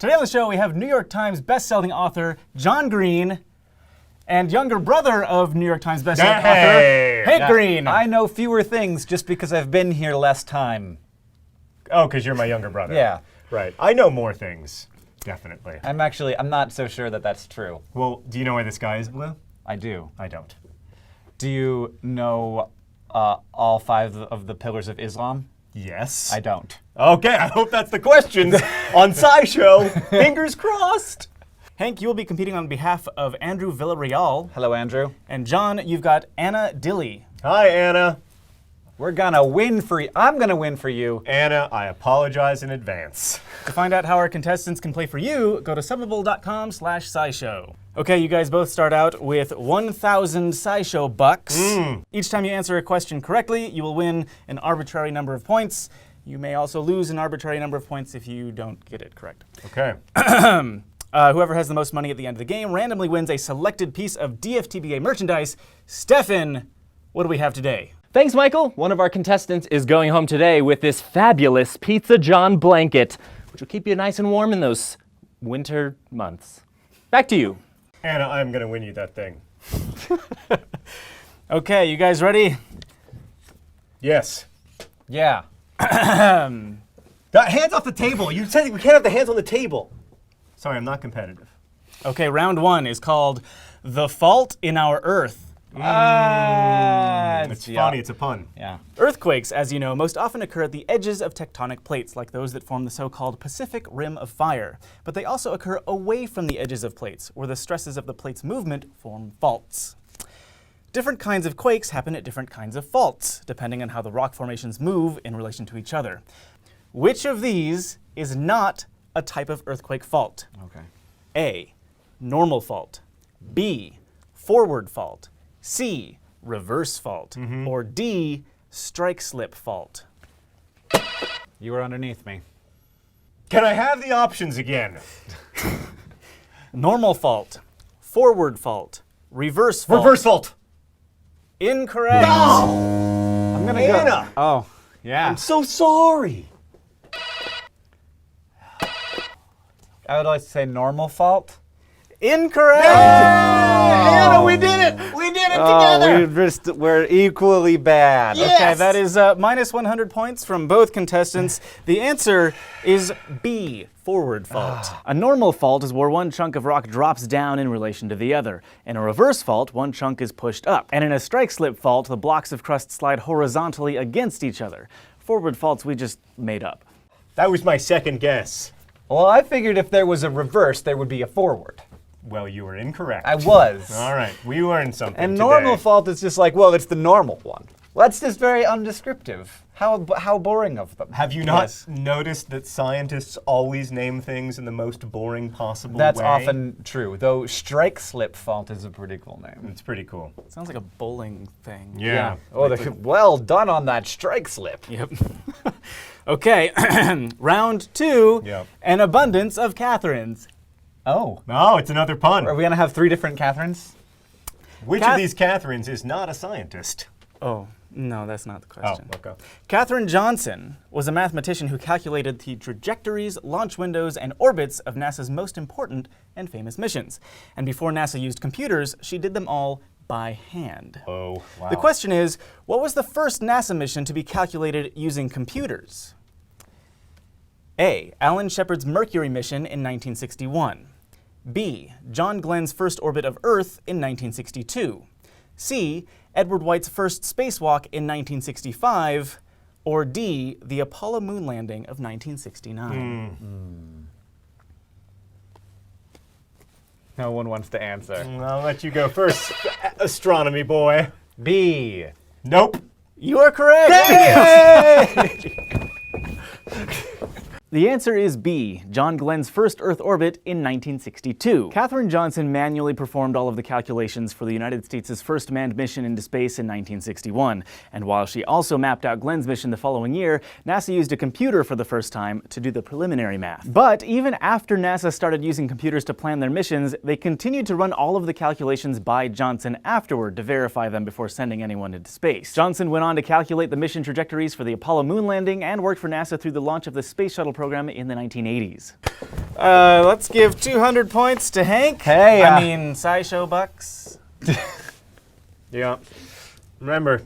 Today on the show, we have New York Times bestselling author John Green and younger brother of New York Times bestselling author Hank Green. I know fewer things just because I've been here less time. Oh, because you're my younger brother. Yeah. Right. I know more things, definitely. I'm not so sure that that's true. Well, do you know why the sky is blue? I do. I don't. Do you know all 5 of the pillars of Islam? Yes. I don't. Okay, I hope that's the questions on SciShow. Fingers crossed. Hank, you will be competing on behalf of Andrew Villarreal. Hello, Andrew. And John, you've got Anna Dilly. Hi, Anna. We're gonna win for you. I'm gonna win for you. Anna, I apologize in advance. To find out how our contestants can play for you, go to subbable.com/SciShow. Okay, you guys both start out with 1,000 SciShow bucks. Each time you answer a question correctly, you will win an arbitrary number of points. You may also lose an arbitrary number of points if you don't get it correct. Okay. Whoever has the most money at the end of the game randomly wins a selected piece of DFTBA merchandise. Stefan, what do we have today? Thanks, Michael. One of our contestants is going home today with this fabulous Pizza John blanket, which will keep you nice and warm in those winter months. Back to you. Anna, I'm going to win you that thing. Okay, you guys ready? Yes. Yeah. Hands off the table. You said we can't have the hands on the table. Sorry, I'm not competitive. Okay, round 1 is called The Fault in Our Earth. It's funny, it's a pun. Yeah. Earthquakes, as you know, most often occur at the edges of tectonic plates, like those that form the so-called Pacific Rim of Fire. But they also occur away from the edges of plates, where the stresses of the plate's movement form faults. Different kinds of quakes happen at different kinds of faults, depending on how the rock formations move in relation to each other. Which of these is not a type of earthquake fault? Okay. A, normal fault. B, forward fault. C, reverse fault. Or D, strike-slip fault. You were underneath me. Can I have the options again? Normal fault, forward fault, reverse fault. Reverse fault. Incorrect. I'm gonna go. Anna. Oh, yeah. I'm so sorry. I would like to say normal fault. Incorrect. Anna, we did it. We did it together. We're equally bad. Yeah. Okay, that is minus 100 points from both contestants. The answer is B, forward fault. A normal fault is where one chunk of rock drops down in relation to the other. In a reverse fault, one chunk is pushed up. And in a strike-slip fault, the blocks of crust slide horizontally against each other. Forward faults we just made up. That was my second guess. Well, I figured if there was a reverse, there would be a forward. Well, you were incorrect. I was. All right, we learned something And today. normal fault is just like, well, it's the normal one. Well, that's just very undescriptive. How boring of them. Have you not noticed that scientists always name things in the most boring possible That's way? often true, though strike-slip fault is a pretty cool name. It's pretty cool. Sounds like a bowling thing. Yeah. Oh, well done on that strike-slip. Yep. Okay, round 2, Yep. an abundance of Katherines. Oh. Oh, it's another pun. Are we gonna have 3 different Katherines? Which of these Katherines is not a scientist? Oh, no, that's not the question. Oh, okay. Katherine Johnson was a mathematician who calculated the trajectories, launch windows, and orbits of NASA's most important and famous missions. And before NASA used computers, she did them all by hand. Oh, wow. The question is, what was the first NASA mission to be calculated using computers? A, Alan Shepard's Mercury mission in 1961. B, John Glenn's first orbit of Earth in 1962. C, Edward White's first spacewalk in 1965. Or D, the Apollo moon landing of 1969. No one wants to answer. I'll let you go first, astronomy boy. B. Nope. You are correct! Yay! The answer is B, John Glenn's first Earth orbit in 1962. Katherine Johnson manually performed all of the calculations for the United States' first manned mission into space in 1961. And while she also mapped out Glenn's mission the following year, NASA used a computer for the first time to do the preliminary math. But even after NASA started using computers to plan their missions, they continued to run all of the calculations by Johnson afterward to verify them before sending anyone into space. Johnson went on to calculate the mission trajectories for the Apollo moon landing and worked for NASA through the launch of the space shuttle program program in the 1980s. Let's give 200 points to Hank. Hey, I mean, SciShow bucks. Yeah. Remember,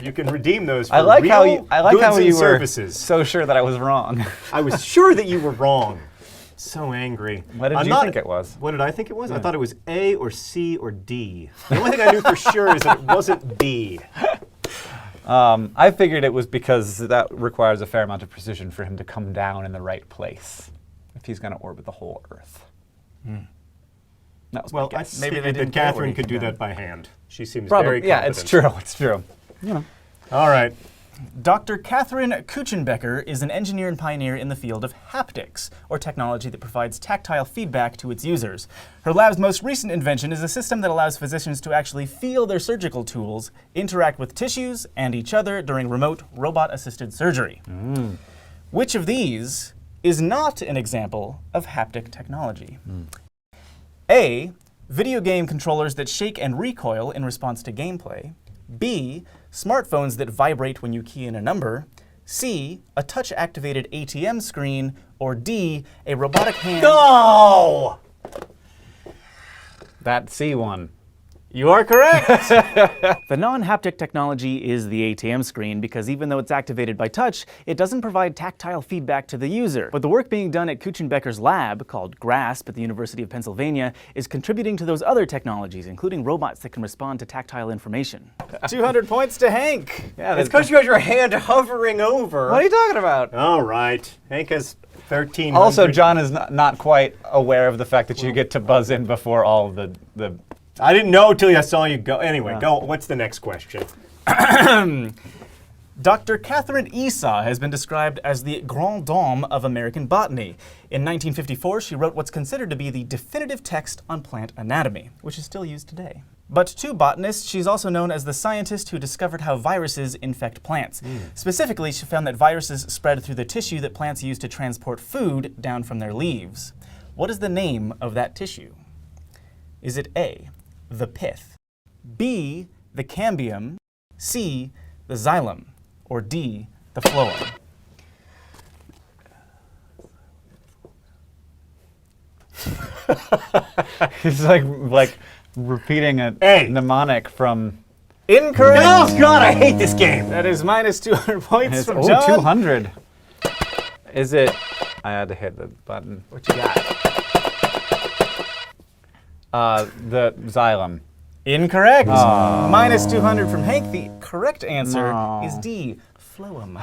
you can redeem those for I like real how you goods and were services. so sure that I was wrong. I was sure that you were wrong. So angry. What did you think it was? What did I think it was? I thought it was A or C or D. The only thing I knew for sure is that it wasn't B. I figured it was because that requires a fair amount of precision for him to come down in the right place if he's going to orbit the whole Earth. That was Well, my I guess. Maybe they figured that didn't care where Catherine he could came do down. that by hand. She seems Probably, very yeah, competent. it's true. It's true. You know. All right. Dr. Katherine Kuchenbecker is an engineer and pioneer in the field of haptics, or technology that provides tactile feedback to its users. Her lab's most recent invention is a system that allows physicians to actually feel their surgical tools, interact with tissues and each other during remote robot-assisted surgery. Which of these is not an example of haptic technology? A. Video game controllers that shake and recoil in response to gameplay. B. Smartphones that vibrate when you key in a number. C. A touch-activated ATM screen. Or D. A robotic hand. No! That C one. You are correct! The non-haptic technology is the ATM screen because even though it's activated by touch, it doesn't provide tactile feedback to the user. But the work being done at Kuchenbecker's lab, called GRASP at the University of Pennsylvania, is contributing to those other technologies, including robots that can respond to tactile information. 200 points to Hank! Yeah, It's because you had your hand hovering over. What are you talking about? All right. Hank has 13. Also, John is not quite aware of the fact that you get to buzz in before all of the I didn't know till I saw you go. Anyway, go. What's the next question? Dr. Katherine Esau has been described as the grande dame of American botany. In 1954, she wrote what's considered to be the definitive text on plant anatomy, which is still used today. But to botanists, she's also known as the scientist who discovered how viruses infect plants. Specifically, she found that viruses spread through the tissue that plants use to transport food down from their leaves. What is the name of that tissue? Is it A, the pith, B, the cambium, C, the xylem, or D, the phloem? He's like repeating a mnemonic from. Incorrect! Oh, God, I hate this game. That is minus 200 points from Oh, John. 200. Is it? I had to hit the button. What you got? The xylem. Incorrect. Minus 200 from Hank. The correct answer No. is D, phloem.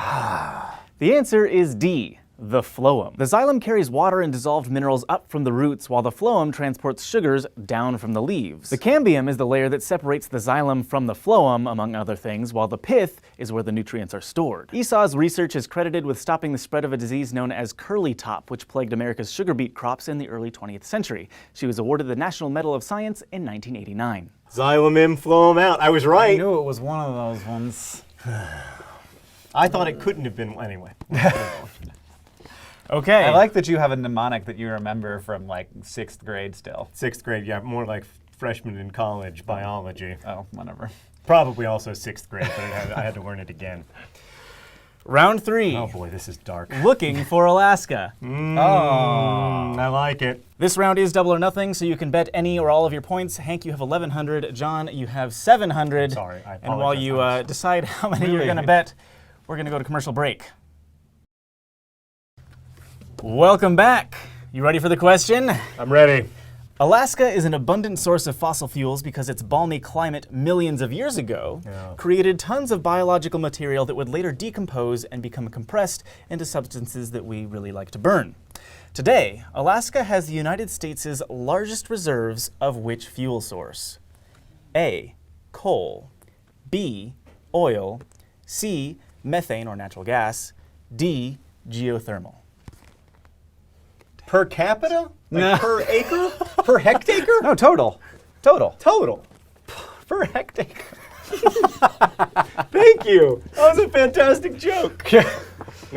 The answer is D, the phloem. The xylem carries water and dissolved minerals up from the roots, while the phloem transports sugars down from the leaves. The cambium is the layer that separates the xylem from the phloem, among other things, while the pith is where the nutrients are stored. Esau's research is credited with stopping the spread of a disease known as curly top, which plagued America's sugar beet crops in the early 20th century. She was awarded the National Medal of Science in 1989. Xylem in, phloem out. I was right. I knew it was one of those ones. I thought it couldn't have been. Anyway. Okay. I like that you have a mnemonic that you remember from like 6th grade still. 6th grade, yeah, more like freshman in college, biology. Oh, whatever. Probably also 6th grade, but I had to learn it again. Round 3. Oh boy, this is dark. Looking for Alaska. I like it. This round is double or nothing, so you can bet any or all of your points. Hank, you have 1,100. John, you have 700. Sorry, I And while you decide how many you're going to bet, we're going to go to commercial break. Welcome back. You ready for the question? I'm ready. Alaska is an abundant source of fossil fuels because its balmy climate millions of years ago created tons of biological material that would later decompose and become compressed into substances that we really like to burn. Today, Alaska has the United States' largest reserves of which fuel source? A, coal, B, oil, C, methane or natural gas, D, geothermal. Per capita? Like per acre? Per hectare? No, total. Total. Per hectare. Thank you. That was a fantastic joke.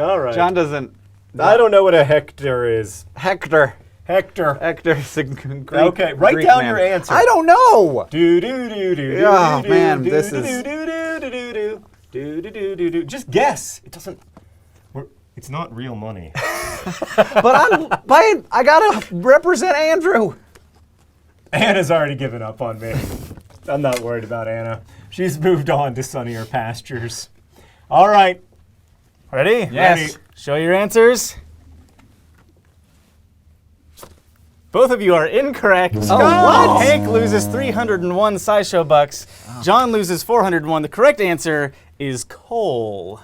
All right. John doesn't. I don't know what a hectare is. Hector. Hector. Hector is a Greek. Okay, write Greek down man. your answer. I don't know. Do do do do. Oh, do, man, do, this do, is- do do do do do do do do do do. Just guess. It doesn't. It's not real money. But I gotta represent Andrew. Anna's already given up on me. I'm not worried about Anna. She's moved on to sunnier pastures. All right. Ready? Yes. Ready. Show your answers. Both of you are incorrect. Oh, what? Hank loses 301 SciShow bucks. John loses 401. The correct answer is coal.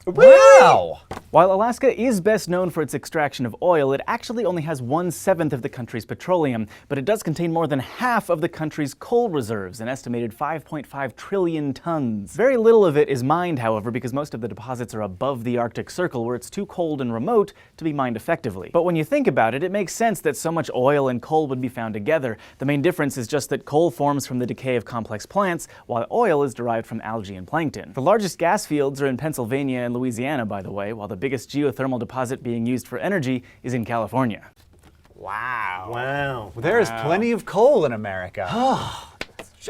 Wow. While Alaska is best known for its extraction of oil, it actually only has 1/7 of the country's petroleum, but it does contain more than half of the country's coal reserves, an estimated 5.5 trillion tons. Very little of it is mined, however, because most of the deposits are above the Arctic Circle, where it's too cold and remote to be mined effectively. But when you think about it, it makes sense that so much oil and coal would be found together. The main difference is just that coal forms from the decay of complex plants, while oil is derived from algae and plankton. The largest gas fields are in Pennsylvania and Louisiana, by the way, while the biggest geothermal deposit being used for energy is in California. Wow. Well, there is plenty of coal in America.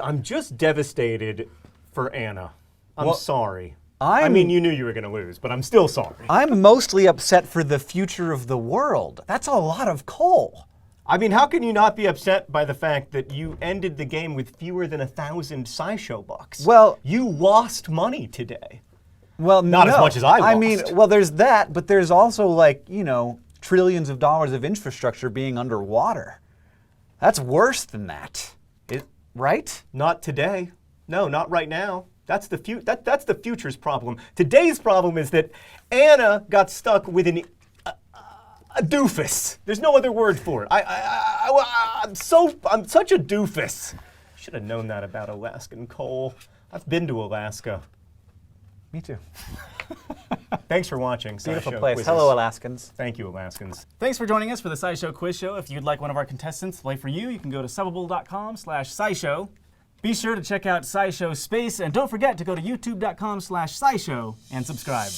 I'm just devastated for Anna. I'm sorry. I I'm- mean, you knew you were going to lose, but I'm still sorry. I'm mostly upset for the future of the world. That's a lot of coal. I mean, how can you not be upset by the fact that you ended the game with fewer than 1,000 SciShow bucks? Well- you lost money today. Well, Not as much as I I mean, lost. well, there's that, but there's also like, trillions of dollars of infrastructure being underwater. That's worse than that. Right? Not today. No, not right now. That's the future's problem. Today's problem is that Anna got stuck with a doofus. There's no other word for it. I'm such a doofus. Should have known that about Alaskan coal. I've been to Alaska. Me too. Thanks for watching. Beautiful SciShow place. Quizzes. Hello, Alaskans. Thank you, Alaskans. Thanks for joining us for the SciShow Quiz Show. If you'd like one of our contestants to play for you, you can go to subbable.com/SciShow. Be sure to check out SciShow Space, and don't forget to go to youtube.com/SciShow and subscribe.